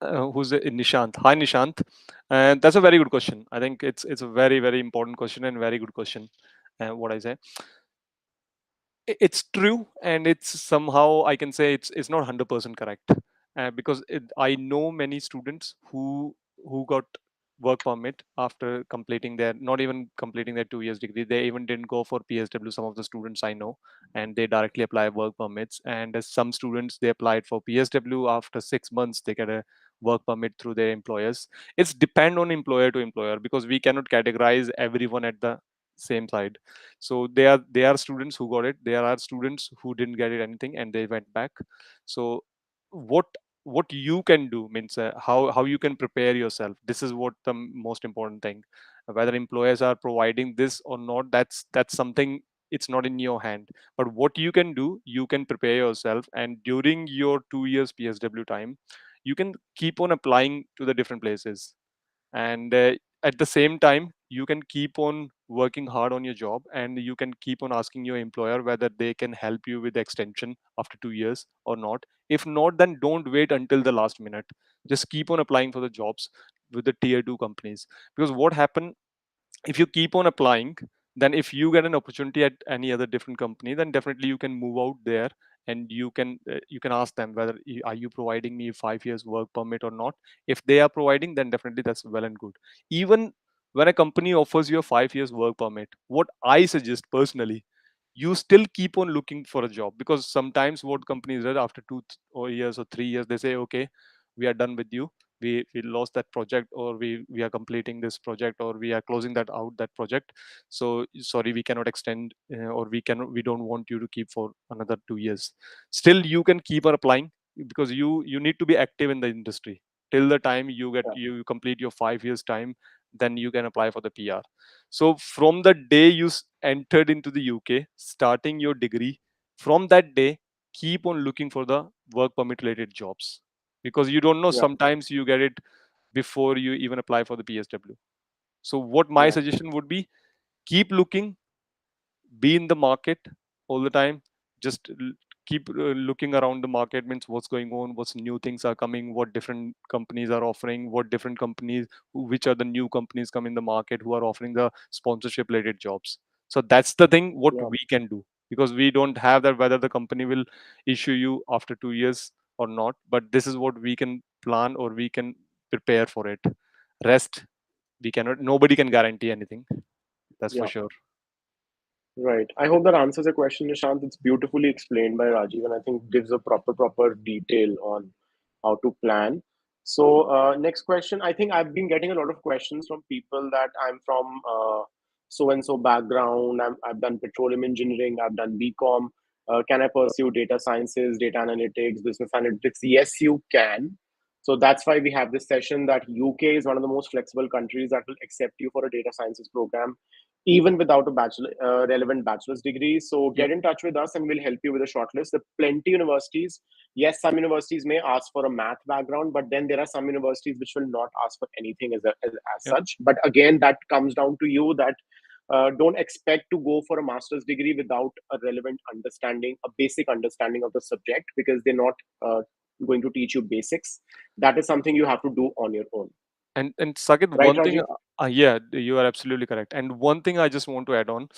who's it? Nishant. Hi, Nishant. And that's a very good question. I think it's a very very important question and very good question. What I say, it's true, and it's somehow I can say it's not 100% correct, because I know many students who got work permit after completing their not even completing their 2 years degree. They even didn't go for PSW. Some of the students I know, and they directly apply work permits. And as some students, they applied for PSW after 6 months. They get a work permit through their employers. It's depend on employer to employer, because we cannot categorize everyone at the same side. So they are students who got it, there are students who didn't get it anything and they went back. So what what you can do means, how you can prepare yourself. This is what the most important thing. Whether employers are providing this or not, that's something, it's not in your hand. But what you can do, you can prepare yourself, and during your 2 years PSW time, you can keep on applying to the different places. And at the same time, you can keep on working hard on your job, and you can keep on asking your employer whether they can help you with the extension after 2 years or not. If not, then don't wait until the last minute. Just keep on applying for the jobs with the tier 2 companies. Because what happen, if you keep on applying, then if you get an opportunity at any other different company, then definitely you can move out there, and you can ask them whether are you providing me 5 years work permit or not. If they are providing, then definitely that's well and good. Even when a company offers you a 5 years work permit, what I suggest personally, you still keep on looking for a job. Because sometimes what companies do, after 2 or years or 3 years, they say, okay, we are done with you, we lost that project, or we are completing this project, or we are closing that project. So sorry, we cannot extend, or we don't want you to keep for another 2 years. Still you can keep on applying, because you need to be active in the industry till the time Yeah, you complete your 5 years time. Then you can apply for the PR. So from the day you entered into the UK, starting your degree, from that day, keep on looking for the work permit related jobs, because you don't know, yeah, sometimes you get it before you even apply for the PSW. So what my yeah, suggestion would be, keep looking, be in the market all the time. Just keep looking around the market, means what's going on, what's new things are coming, what different companies are offering, what different companies, which are the new companies come in the market who are offering the sponsorship related jobs. So that's the thing what yeah, we can do, because we don't have that whether the company will issue you after 2 years or not. But this is what we can plan, or we can prepare for it. Rest, we cannot, nobody can guarantee anything, that's for yeah. sure. Right. I hope that answers your question, Nishant. It's beautifully explained by Rajiv, and I think gives a proper detail on how to plan. So, next question. I think I've been getting a lot of questions from people that I'm from so and so background. I've done petroleum engineering. I've done BCom. Can I pursue data sciences, data analytics, business analytics? Yes, you can. So that's why we have this session. That UK is one of the most flexible countries that will accept you for a data sciences program even without a relevant bachelor's degree. So Yep. get in touch with us and we'll help you with a shortlist. There are plenty universities. Yes, some universities may ask for a math background, but then there are some universities which will not ask for anything as Yep. such. But again, that comes down to you, that don't expect to go for a master's degree without a relevant understanding, a basic understanding of the subject, because they're not going to teach you basics. That is something you have to do on your own. And Saket, Right, one thing, Rajiv? yeah, you are absolutely correct. And one thing I just want to add on,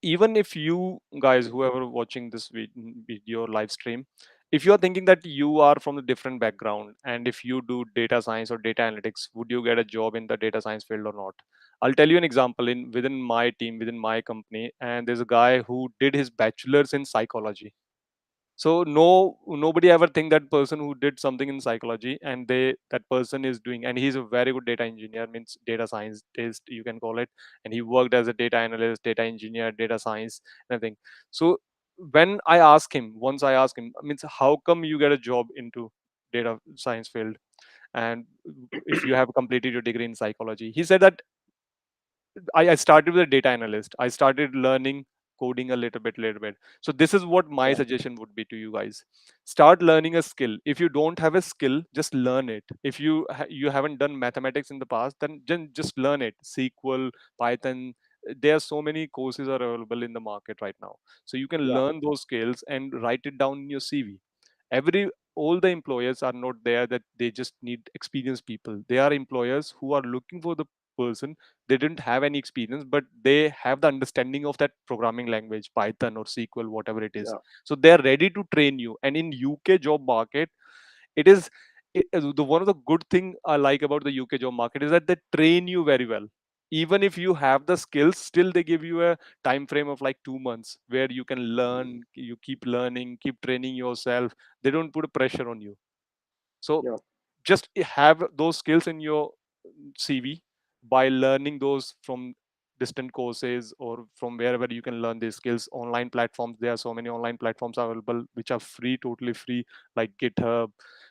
even if you guys, whoever watching this video live stream, if you are thinking that you are from a different background, and if you do data science or data analytics, would you get a job in the data science field or not? I'll tell you an example. In within my team, within my company, and there's a guy who did his bachelor's in psychology. So nobody ever think that person who did something in psychology and that person is doing, and he's a very good data engineer, means data scientist you can call it, and he worked as a data analyst, data engineer, data science, and everything. So when I asked him, means how come you get a job into data science field, and if you have completed your degree in psychology, he said that I started with a data analyst. I started learning coding a little bit. So this is what my Yeah, suggestion would be to you guys. Start learning a skill. If you don't have a skill, just learn it. If you haven't done mathematics in the past, then just learn it. SQL, Python. There are so many courses are available in the market right now. So you can yeah, learn those skills and write it down in your CV. Every All the employers are not there that they just need experienced people. They are employers who are looking for the person. They didn't have any experience, but they have the understanding of that programming language, Python or SQL, whatever it is. yeah, So they're ready to train you. And in UK job market, it is the one of the good thing I like about the UK job market is that they train you very well. Even if you have the skills, still they give you a time frame of like 2 months where you can learn, you keep learning, keep training yourself. They don't put a pressure on you. So yeah, just have those skills in your CV by learning those from distant courses or from wherever you can learn these skills. Online platforms, there are so many online platforms available which are free, totally free, like GitHub,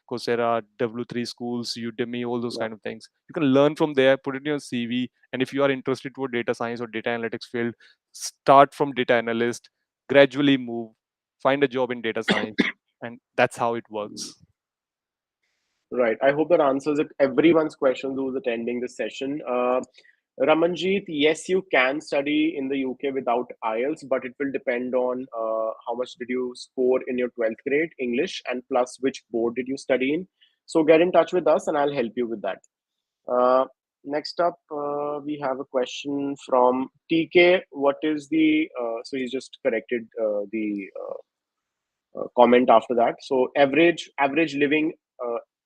Coursera, W3 schools, Udemy, all those yeah. kind of things. You can learn from there, put it in your CV, and if you are interested toward data science or data analytics field, start from data analyst, gradually move, find a job in data science, and that's how it works. Right. I hope that answers it, everyone's questions who's attending this session. Ramanjeet, yes, you can study in the UK without IELTS, but it will depend on how much did you score in your 12th grade English, and plus which board did you study in. So get in touch with us and I'll help you with that. Uh, Next up, we have a question from TK. What is the, so he's just corrected the comment after that. So average living,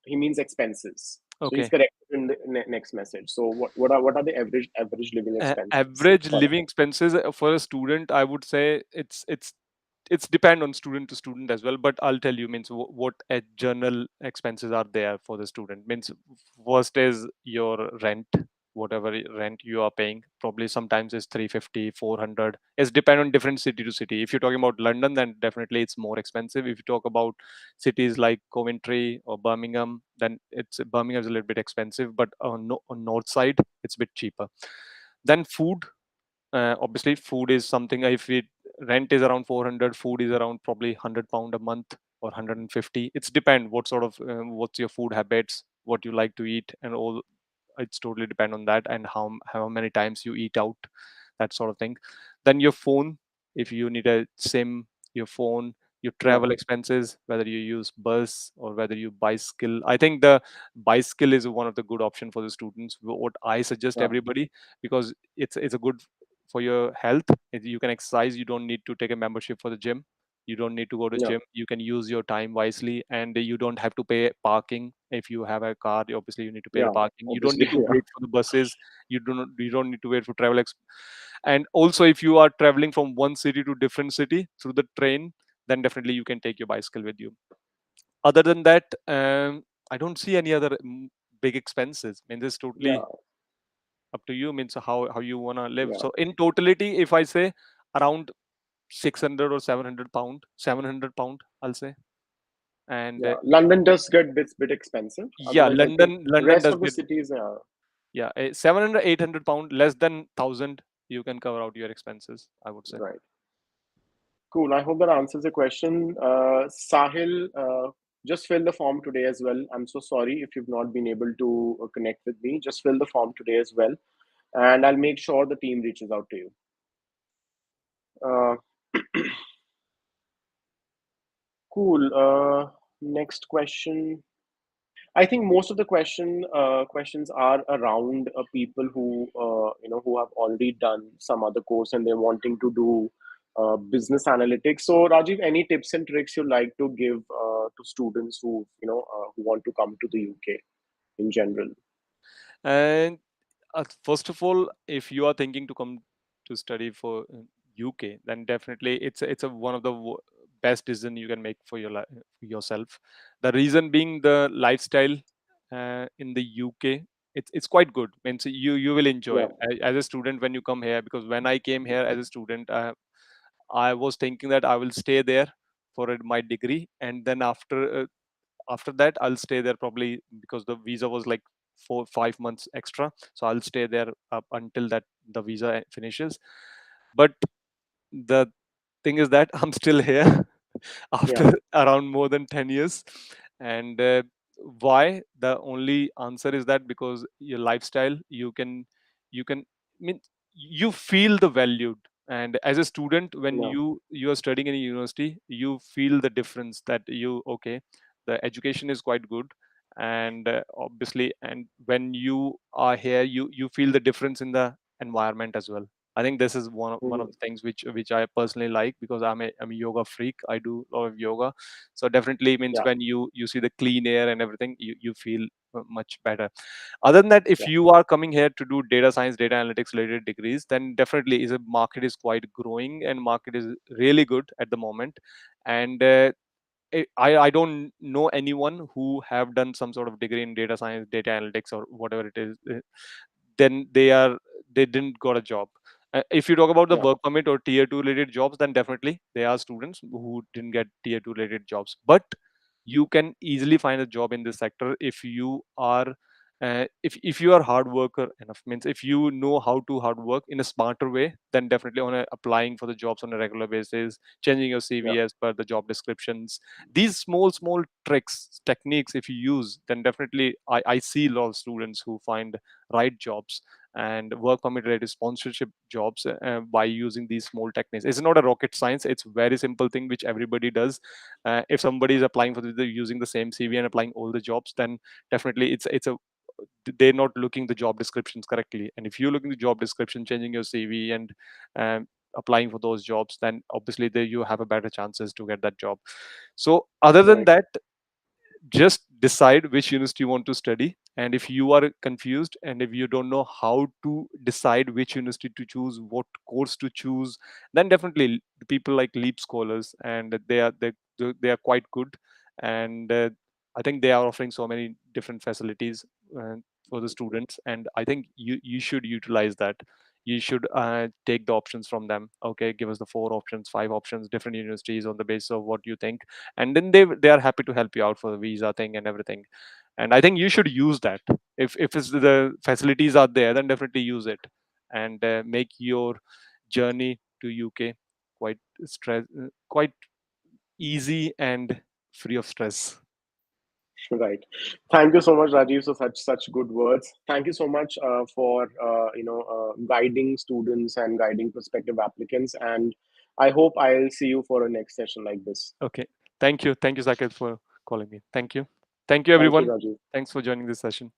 he means expenses. So he's Okay. corrected in the next message. So what are the average living expenses Average per living annum? expenses for a student, I would say it's depend on student to student as well, but I'll tell you, means what a journal expenses are there for the student. Means first is your rent, whatever rent you are paying, probably sometimes is 350, 400. It's depend on different city to city. If you're talking about London, then definitely it's more expensive. If you talk about cities like Coventry or Birmingham, then Birmingham is a little bit expensive, but on north side it's a bit cheaper. Then food, obviously food is something. If it rent is around 400, food is around probably £100 a month or 150. It's depend what sort of what's your food habits, what you like to eat, and all. It's totally depend on that, and how many times you eat out, that sort of thing. Then your phone, if you need a sim, your phone, your Yeah, travel expenses, whether you use bus or whether you bicycle. I think the bicycle is one of the good option for the students, what I suggest yeah, everybody, because it's a good for your health. You can exercise, you don't need to take a membership for the gym, you don't need to go to yeah, gym, you can use your time wisely, and you don't have to pay parking. If you have a car, obviously you need to pay the yeah. parking. You don't Obviously, need to yeah, wait for the buses. You don't need to wait for and also if you are traveling from one city to different city through the train, then definitely you can take your bicycle with you. Other than that, I don't see any other big expenses. I mean, this is yeah, totally up to you, means how you want to live. yeah, So in totality, if I say around 600 or 700 pound, 700 pound, I'll say. And yeah. London does get bit expensive. yeah, Otherwise, I think London rest does of the get, cities are yeah, 700 800 pound, less than 1000, you can cover out your expenses, I would say. right. Cool. I hope that answers the question. Sahil, just fill the form today as well. I'm so sorry if you've not been able to connect with me. Just fill the form today as well. and I'll make sure the team reaches out to you. Uh, cool. Next question. I think most of the questions are around people who who have already done some other course and they're wanting to do business analytics. So Rajiv, any tips and tricks you like to give to students who want to come to the UK in general? And first of all, if you are thinking to come to study for UK, then definitely it's a one of the best decision you can make for yourself. The reason being the lifestyle in the UK, it's quite good. Means you will enjoy Yeah, as a student when you come here. Because when I came here as a student, I was thinking that I will stay there for my degree, and then after that I'll stay there probably because the visa was like 4 5 months extra, so I'll stay there up until that the visa finishes. But the thing is that I'm still here yeah, after around more than 10 years. And why? The only answer is that because your lifestyle, you can mean you feel the valued. And as a student, when yeah, you are studying in a university, you feel the difference that you okay, the education is quite good. And obviously, and when you are here, you feel the difference in the environment as well. I think this is one of mhm, the things which I personally like, because I'm a yoga freak. I do a lot of yoga, so definitely means yeah, when you see the clean air and everything, you feel much better. Other than that, if yeah, you are coming here to do data science, data analytics related degrees, then definitely is a market is quite growing and market is really good at the moment. And I don't know anyone who have done some sort of degree in data science, data analytics, or whatever it is. Then they didn't got a job. If you talk about the yeah, work permit or tier two related jobs, then definitely there are students who didn't get tier two related jobs. But you can easily find a job in this sector if you are if you are hard worker enough. Means if you know how to hard work in a smarter way, then definitely on applying for the jobs on a regular basis, changing your yeah, CV as per the job descriptions, these small tricks techniques, if you use, then definitely I see a lot of students who find right jobs and work permit related sponsorship jobs by using these small techniques. It's not a rocket science, it's very simple thing which everybody does. If somebody is applying for using the same CV and applying all the jobs, then definitely it's a they're not looking the job descriptions correctly. And if you're looking the job description, changing your CV, and applying for those jobs, then obviously there you have a better chances to get that job. So other than right, that, just decide which university you want to study. And if you are confused and if you don't know how to decide which university to choose, what course to choose, then definitely people like leap scholars, and they are quite good. And I think they are offering so many different facilities uh, for the students, and I think you should utilize that. You should take the options from them. Okay, give us the 4 options, 5 options, different universities on the basis of what you think, and then they are happy to help you out for the visa thing and everything. And I think you should use that. If the facilities are there, then definitely use it, and make your journey to UK quite quite easy and free of stress. right. Thank you so much, Rajiv, for such good words. Thank you so much for guiding students and guiding prospective applicants. And I hope I'll see you for a next session like this. Okay, thank you Saket for calling me. Thank you Thank you, everyone. Rajiv. Thanks for joining this session.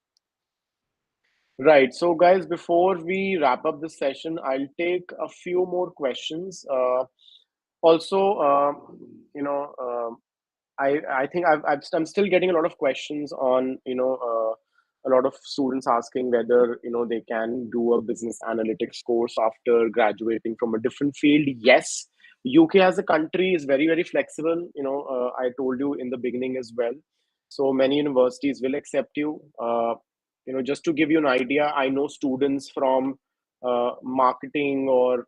Right. So, guys, before we wrap up this session, I'll take a few more questions. Also, I think I'm still getting a lot of questions on a lot of students asking whether they can do a business analytics course after graduating from a different field. Yes, UK as a country is very flexible. I told you in the beginning as well. So many universities will accept you. Just to give you an idea, I know students from marketing or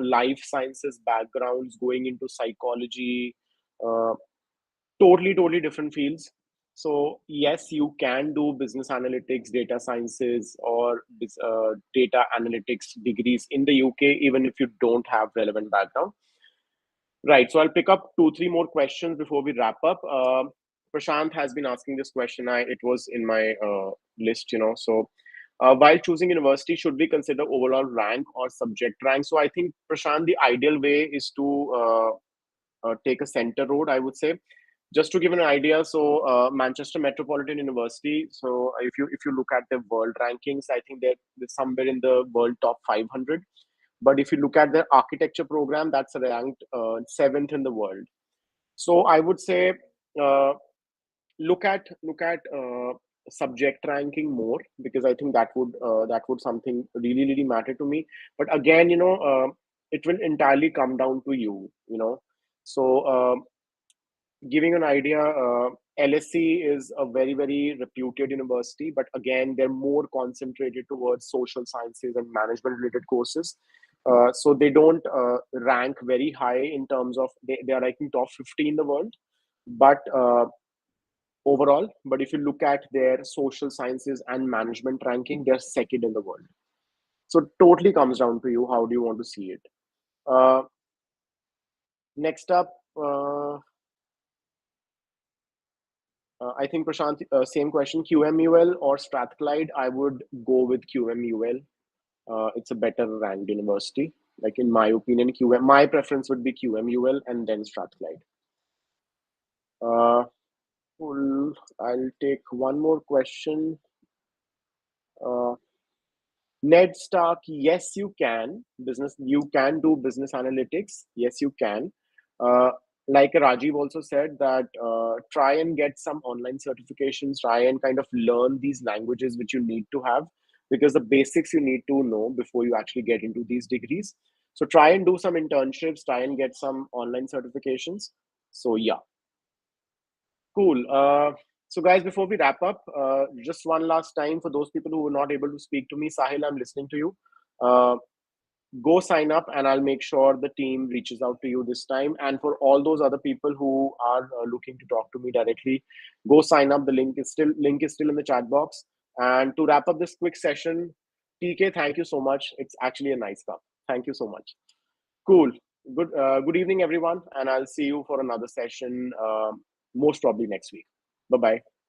life sciences backgrounds going into psychology. Uh, totally different fields. So yes, you can do business analytics, data sciences, or data analytics degrees in the UK even if you don't have relevant background. Right. So I'll pick up 2 3 more questions before we wrap up. Prashant has been asking this question. It was in my list. So While choosing university, should we consider overall rank or subject rank? So I think, Prashant, the ideal way is to take a center road, I would say. Just to give an idea, so Manchester Metropolitan University. So if you look at the world rankings, I think they're somewhere in the world top 500. But if you look at their architecture program, that's ranked seventh in the world. So I would say uh, look at subject ranking more, because I think that would something really matter to me. But again, it will entirely come down to you. So giving an idea, LSE is a very reputed university, but again, they're more concentrated towards social sciences and management related courses. So they don't rank very high in terms of they are, I think, top 50 in the world. But overall, but if you look at their social sciences and management ranking, they're second in the world. So it totally comes down to you. How do you want to see it? Uh, Next up, I think, Prashant, same question: QMUL or Strathclyde? I would go with QMUL. It's a better ranked university. Like in my opinion, my preference would be QMUL and then Strathclyde. Cool. I'll take one more question. Uh, Ned Stark, yes, you can. You can do business analytics. Yes, you can. Uh, like Rajiv also said, that try and get some online certifications, try and kind of learn these languages which you need to have, because the basics you need to know before you actually get into these degrees. So try and do some internships, try and get some online certifications. So yeah. Cool. So, guys, before we wrap up, just one last time for those people who were not able to speak to me, Sahil, I'm listening to you. Uh, Go sign up, and I'll make sure the team reaches out to you this time. And for all those other people who are looking to talk to me directly, go sign up. The link is still in the chat box. And to wrap up this quick session, TK, thank you so much. It's actually a nice cup. Thank you so much. Cool. Good evening, everyone, and I'll see you for another session, most probably next week. Bye bye.